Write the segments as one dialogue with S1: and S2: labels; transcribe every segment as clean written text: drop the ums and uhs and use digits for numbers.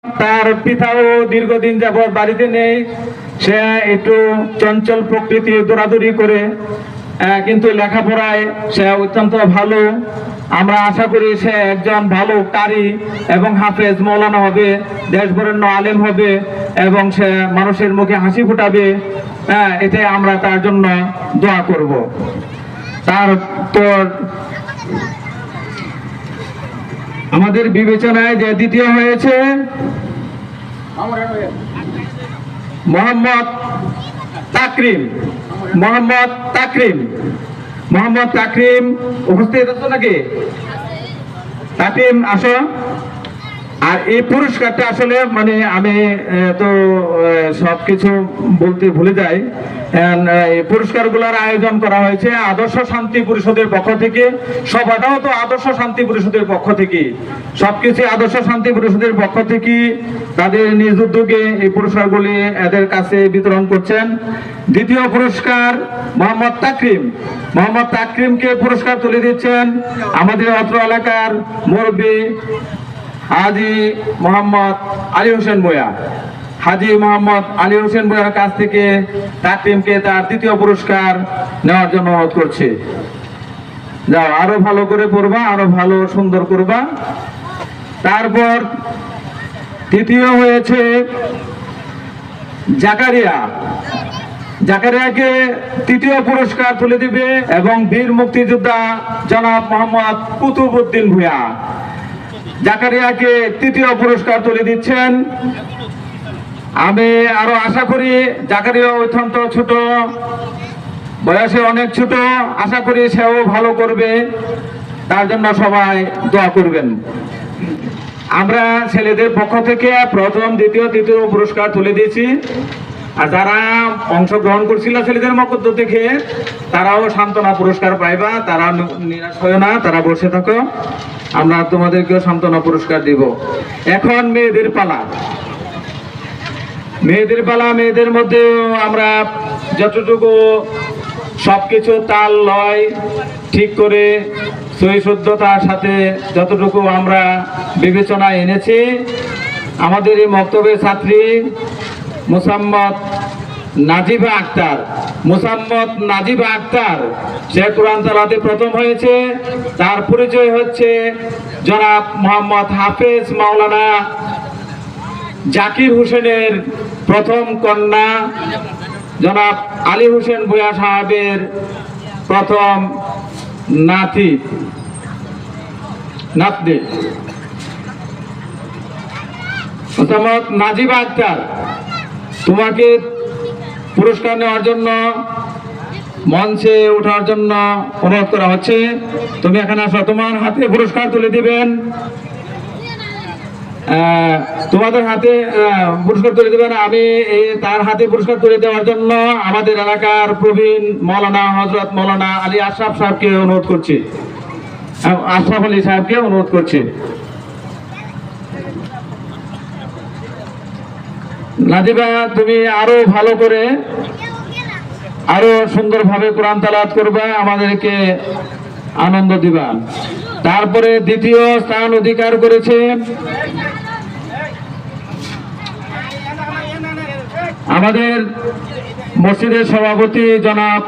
S1: তার পিতাও দীর্ঘদিন যাবৎ বাড়িতে নেই, সে একটু চঞ্চল প্রকৃতি, দৌড়াদৌড়ি করে, কিন্তু লেখাপড়ায় সে অত্যন্ত ভালো। আমরা আশা করি সে একজন ভালো কারি এবং হাফেজ মৌলানা হবে, দেশবরেণ্য আলেম হবে এবং সে মানুষের মুখে হাসি ফুটাবে। এটাই আমরা তার জন্য দোয়া করব। তারপর আমাদের বিবেচনায় যে দ্বিতীয় হয়েছে মোহাম্মদ তাকরিম। মোহাম্মদ তাকরিম উপস্থিত আছো নাকি? তাকরিম আসো। আর এই পুরস্কারটা আসলে মানে আমি তো সবকিছু বলতে ভুলে যাই। এই পুরস্কারগুলোর আয়োজন করা হয়েছে আদর্শ শান্তি পরিষদের পক্ষ থেকে। সবাটাও তো আদর্শ শান্তি পরিষদের পক্ষ থেকে, সবকিছু আদর্শ শান্তি পরিষদের পক্ষ থেকে তাদের নিজ উদ্যোগে এই পুরস্কারগুলি এদের কাছে বিতরণ করছেন। দ্বিতীয় পুরস্কার মোহাম্মদ তাকরিমকে পুরস্কার তুলে দিচ্ছেন আমাদের অত্র এলাকার মুরব্বী হাজি মোহাম্মদ আলী হোসেন ভূঁইয়ার কাছ থেকে তাকরিমকে তার দ্বিতীয় পুরস্কার নেওয়ার জন্য অনুরোধ করছি। যাও, আরো ভালো করে পড়বা, আরো ভালো সুন্দর করবা। তারপর তৃতীয় হয়েছে জাকারিয়াকে তৃতীয় পুরস্কার তুলে দিবে এবং বীর মুক্তিযোদ্ধা জনাব মোহাম্মদ কুতুবউদ্দিন ভূঁইয়া জাকারিয়াকে তৃতীয় পুরস্কার তুলে দিচ্ছেন। আমি আরো আশা করি, জাকারিয়া অত্যন্ত ছোট, বয়সে অনেক ছোট, আশা করি সেও ভালো করবে, তার জন্য সবাই দোয়া করবেন। আমরা ছেলেদের পক্ষ থেকে প্রথম, দ্বিতীয়, তৃতীয় পুরস্কার তুলে দিয়েছি। আর যারা অংশগ্রহণ করছিল ছেলেদের মধ্য থেকে, তারাও সান্ত্বনা পুরস্কার পাইবা। তারা নিরাশ হয় না, তারা বসে থাকো, আমরা তোমাদেরকেও সান্ত্বনা পুরস্কার দিব। এখন মেয়েদের পালা। মেয়েদের মধ্যে আমরা যতটুকু সবকিছু তাল লয় ঠিক করে সহিশুদ্ধতার সাথে যতটুকু আমরা বিবেচনায় এনেছি, আমাদের এই মক্তবের ছাত্রী মোসাম্মদ নাজিবা আক্তার, সে কোরআন তেলাওয়াতে প্রথম হয়েছে। তার পরিচয় হচ্ছে জনাব মোহাম্মদ হাফেজ মাওলানা জাকির হোসেনের প্রথম কন্যা, জনাব আলী হোসেন ভূঁইয়া সাহেবের প্রথম নাতনি। মোসাম্মদ নাজিবা আক্তার, তোমাকে পুরস্কার নেওয়ার জন্য মঞ্চে ওঠার জন্য অনুরোধ করা হচ্ছে। তুমি এখানে আসো, তোমার হাতে পুরস্কার তুলে দিবেন। তোমাদের হাতে পুরস্কার তুলে দেবেন। আমি তার হাতে পুরস্কার তুলে দেওয়ার জন্য আমাদের এলাকার প্রবীণ মৌলানা হযরত মৌলানা আলী আশরাফ সাহেবকে অনুরোধ করছি, আশরাফ আলী সাহেবকে অনুরোধ করছি। নাজিবা, তুমি আরো ভালো করে, আরো সুন্দরভাবে কোরআন তেলাওয়াত করবা, আমাদেরকে আনন্দ দিবা। তারপরে দ্বিতীয় স্থান অধিকার করেছে আমাদের মসজিদের সভাপতি জনাব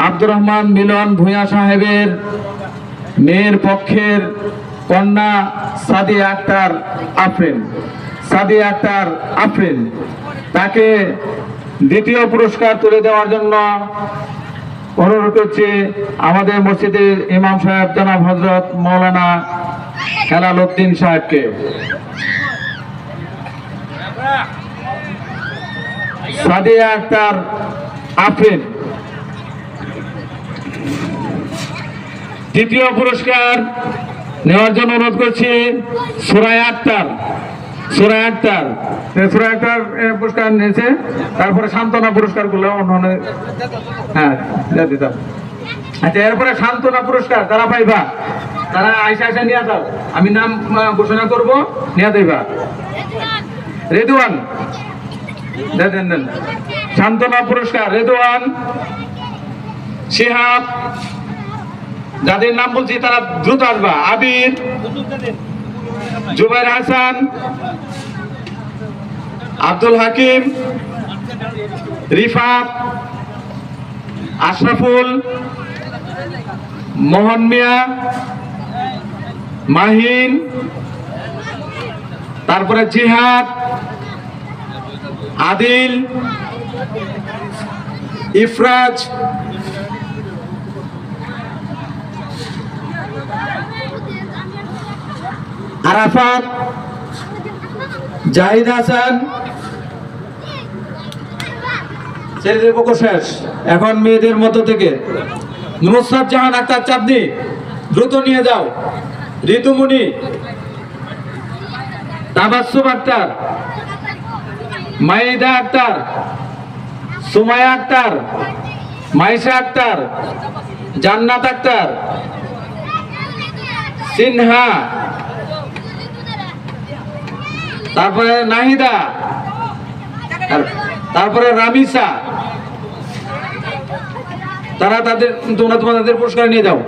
S1: আব্দুর রহমান মিলন ভূঁইয়া সাহেবের মেয়ের পক্ষের কন্যা সাদিয়া আক্তার আফরিন। তাকে দ্বিতীয় পুরস্কার তুলে দেওয়ার জন্য অনুরোধ করছি আমাদের মসজিদের ইমাম সাহেব জনাব হযরত মাওলানা হেলাল উদ্দিন সাহেবকে। সাদিয়া আক্তার আফরিন। তৃতীয় পুরস্কার নেওয়ার জন্য অনুরোধ করছি সুরায়া আক্তার পুরস্কার নিয়েছে। তারপরে সান্ত্বনা পুরস্কার গুলো অন্যান্য, দিতাম। আচ্ছা, এরপরে সান্ত্বনা পুরস্কার যারা পাইবা তারা আইসা নিয়ে যাও, আমি নাম ঘোষণা করব, নিয়ে দেবা। রেদওয়ান, দেন সান্ত্বনা পুরস্কার রেদওয়ান, শিহাব, যাদের নাম বলছি তারা দ্রুত আসবা। আবির, জুবাইর হাসান, আব্দুল হাকিম, রিফাত, আশরাফুল, মোহন মিয়া, মাহিন, তারপরে জিহাদ, আদিল, ইফরাজ, আরাফাত, জাহিদ হাসান। ছেলেদের পক্ষ শেষ, এখন মেয়েদের মধ্য থেকে নুসরাত জাহান আক্তার চাঁদনি, দ্রুত নিয়ে যাও। ঋতুমণি, তাবাসসুম আক্তার, মাইদা আক্তার, সুমাইয়া আক্তার, মাইশা আক্তার, জান্নাত আক্তার, সিনহা, তারপরে নাহিদা, তারপরে রামিসা। তোমরা তোমাদের পুরস্কার নিয়ে যাও।